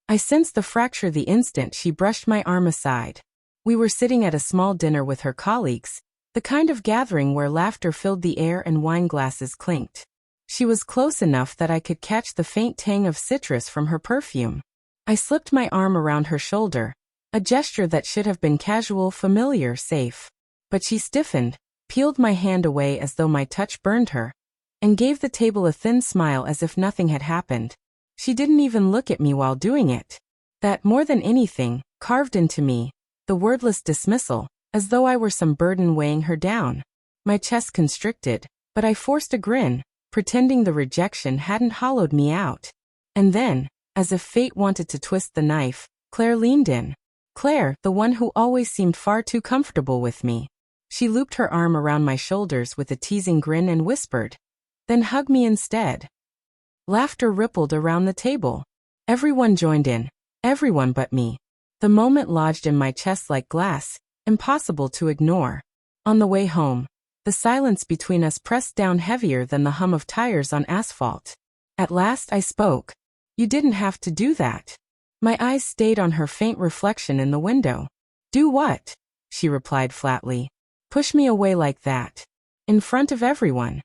I sensed the fracture the instant she brushed my arm aside. We were sitting at a small dinner with her colleagues, the kind of gathering where laughter filled the air and wine glasses clinked. She was close enough that I could catch the faint tang of citrus from her perfume. I slipped my arm around her shoulder, a gesture that should have been casual, familiar, safe. But she stiffened, peeled my hand away as though my touch burned her, and gave the table a thin smile as if nothing had happened. She didn't even look at me while doing it. That, more than anything, carved into me, the wordless dismissal, as though I were some burden weighing her down. My chest constricted, but I forced a grin, pretending the rejection hadn't hollowed me out. And then, as if fate wanted to twist the knife, Claire leaned in. Claire, the one who always seemed far too comfortable with me. She looped her arm around my shoulders with a teasing grin and whispered, "Then hug me instead." Laughter rippled around the table. Everyone joined in, everyone but me. The moment lodged in my chest like glass, impossible to ignore. On the way home, the silence between us pressed down heavier than the hum of tires on asphalt. At last I spoke. "You didn't have to do that." My eyes stayed on her faint reflection in the window. "Do what?" she replied flatly. "Push me away like that. In front of everyone."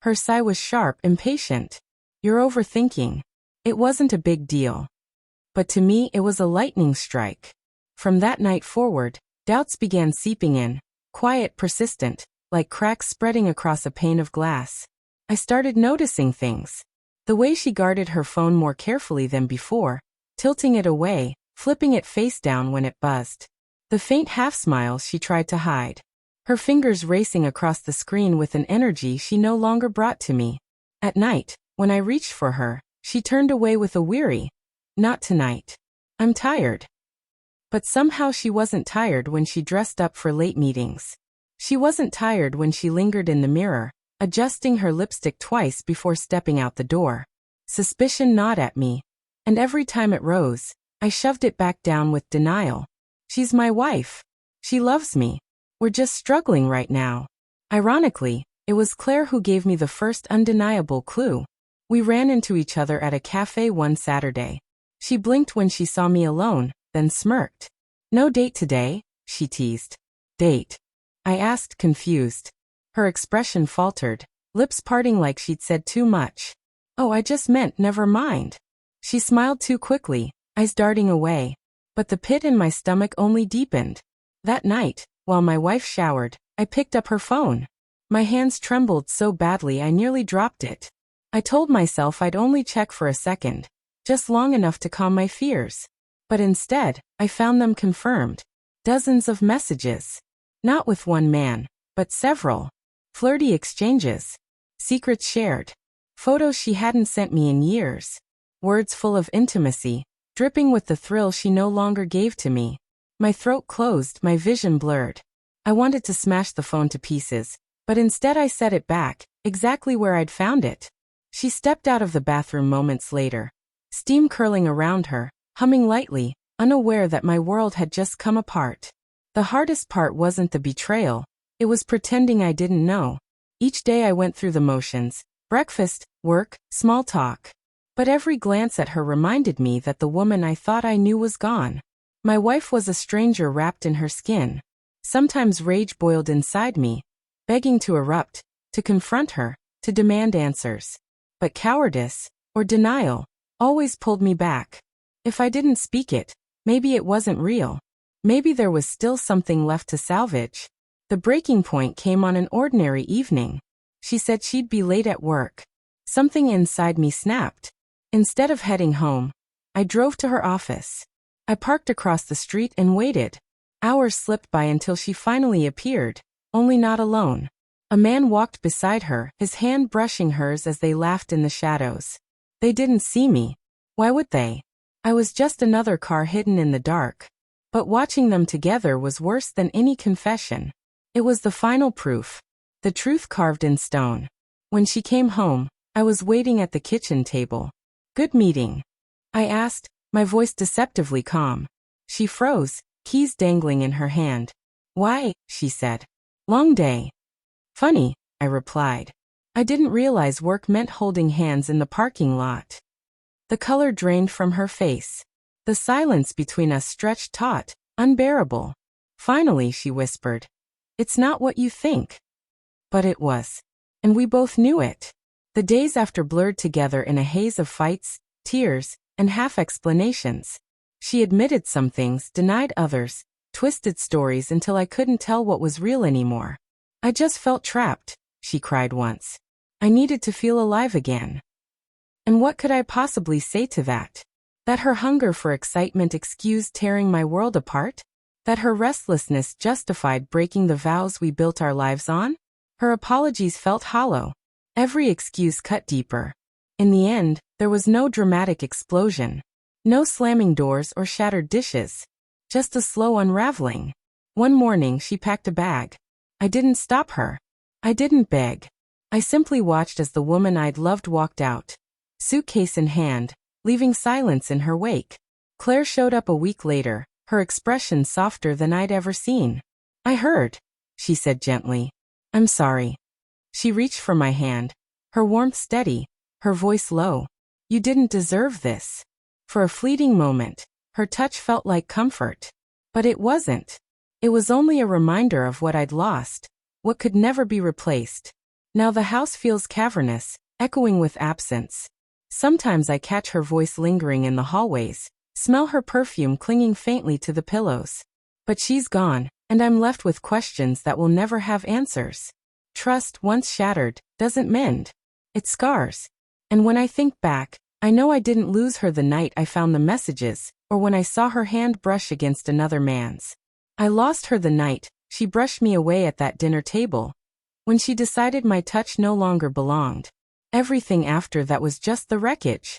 Her sigh was sharp, impatient. "You're overthinking. It wasn't a big deal." But to me it was a lightning strike. From that night forward, doubts began seeping in, quiet, persistent, like cracks spreading across a pane of glass. I started noticing things. The way she guarded her phone more carefully than before, tilting it away, flipping it face down when it buzzed. The faint half-smiles she tried to hide. Her fingers racing across the screen with an energy she no longer brought to me. At night, when I reached for her, she turned away with a weary, "Not tonight. I'm tired." But somehow she wasn't tired when she dressed up for late meetings. She wasn't tired when she lingered in the mirror, adjusting her lipstick twice before stepping out the door. Suspicion gnawed at me, and every time it rose, I shoved it back down with denial. She's my wife. She loves me. We're just struggling right now. Ironically, it was Claire who gave me the first undeniable clue. We ran into each other at a cafe one Saturday. She blinked when she saw me alone, then smirked. "No date today?" she teased. "Date?" I asked, confused. Her expression faltered, lips parting like she'd said too much. "Oh, I just meant never mind." She smiled too quickly, eyes darting away. But the pit in my stomach only deepened. That night, while my wife showered, I picked up her phone. My hands trembled so badly I nearly dropped it. I told myself I'd only check for a second, just long enough to calm my fears. But instead, I found them confirmed. Dozens of messages. Not with one man, but several. Flirty exchanges. Secrets shared. Photos she hadn't sent me in years. Words full of intimacy, dripping with the thrill she no longer gave to me. My throat closed, my vision blurred. I wanted to smash the phone to pieces, but instead I set it back, exactly where I'd found it. She stepped out of the bathroom moments later, steam curling around her, humming lightly, unaware that my world had just come apart. The hardest part wasn't the betrayal, it was pretending I didn't know. Each day I went through the motions, breakfast, work, small talk. But every glance at her reminded me that the woman I thought I knew was gone. My wife was a stranger wrapped in her skin. Sometimes rage boiled inside me, begging to erupt, to confront her, to demand answers. But cowardice, or denial, always pulled me back. If I didn't speak it, maybe it wasn't real. Maybe there was still something left to salvage. The breaking point came on an ordinary evening. She said she'd be late at work. Something inside me snapped. Instead of heading home, I drove to her office. I parked across the street and waited. Hours slipped by until she finally appeared, only not alone. A man walked beside her, his hand brushing hers as they laughed in the shadows. They didn't see me. Why would they? I was just another car hidden in the dark. But watching them together was worse than any confession. It was the final proof. The truth carved in stone. When she came home, I was waiting at the kitchen table. "Good meeting?" I asked, my voice deceptively calm. She froze, keys dangling in her hand. "Why?" she said. "Long day." "Funny," I replied. I didn't realize work meant holding hands in the parking lot. The color drained from her face. The silence between us stretched taut, unbearable. Finally, she whispered, "It's not what you think." But it was. And we both knew it. The days after blurred together in a haze of fights, tears, and half-explanations. She admitted some things, denied others, twisted stories until I couldn't tell what was real anymore. "I just felt trapped," she cried once. "I needed to feel alive again." And what could I possibly say to that? That her hunger for excitement excused tearing my world apart? That her restlessness justified breaking the vows we built our lives on? Her apologies felt hollow. Every excuse cut deeper. In the end, there was no dramatic explosion. No slamming doors or shattered dishes. Just a slow unraveling. One morning she packed a bag. I didn't stop her. I didn't beg. I simply watched as the woman I'd loved walked out, suitcase in hand, leaving silence in her wake. Claire showed up a week later, her expression softer than I'd ever seen. "I heard," she said gently. "I'm sorry." She reached for my hand, her warmth steady, her voice low. "You didn't deserve this." For a fleeting moment, her touch felt like comfort. But it wasn't. It was only a reminder of what I'd lost, what could never be replaced. Now the house feels cavernous, echoing with absence. Sometimes I catch her voice lingering in the hallways, smell her perfume clinging faintly to the pillows. But she's gone, and I'm left with questions that will never have answers. Trust, once shattered, doesn't mend. It scars. And when I think back, I know I didn't lose her the night I found the messages, or when I saw her hand brush against another man's. I lost her the night she brushed me away at that dinner table, when she decided my touch no longer belonged. Everything after that was just the wreckage.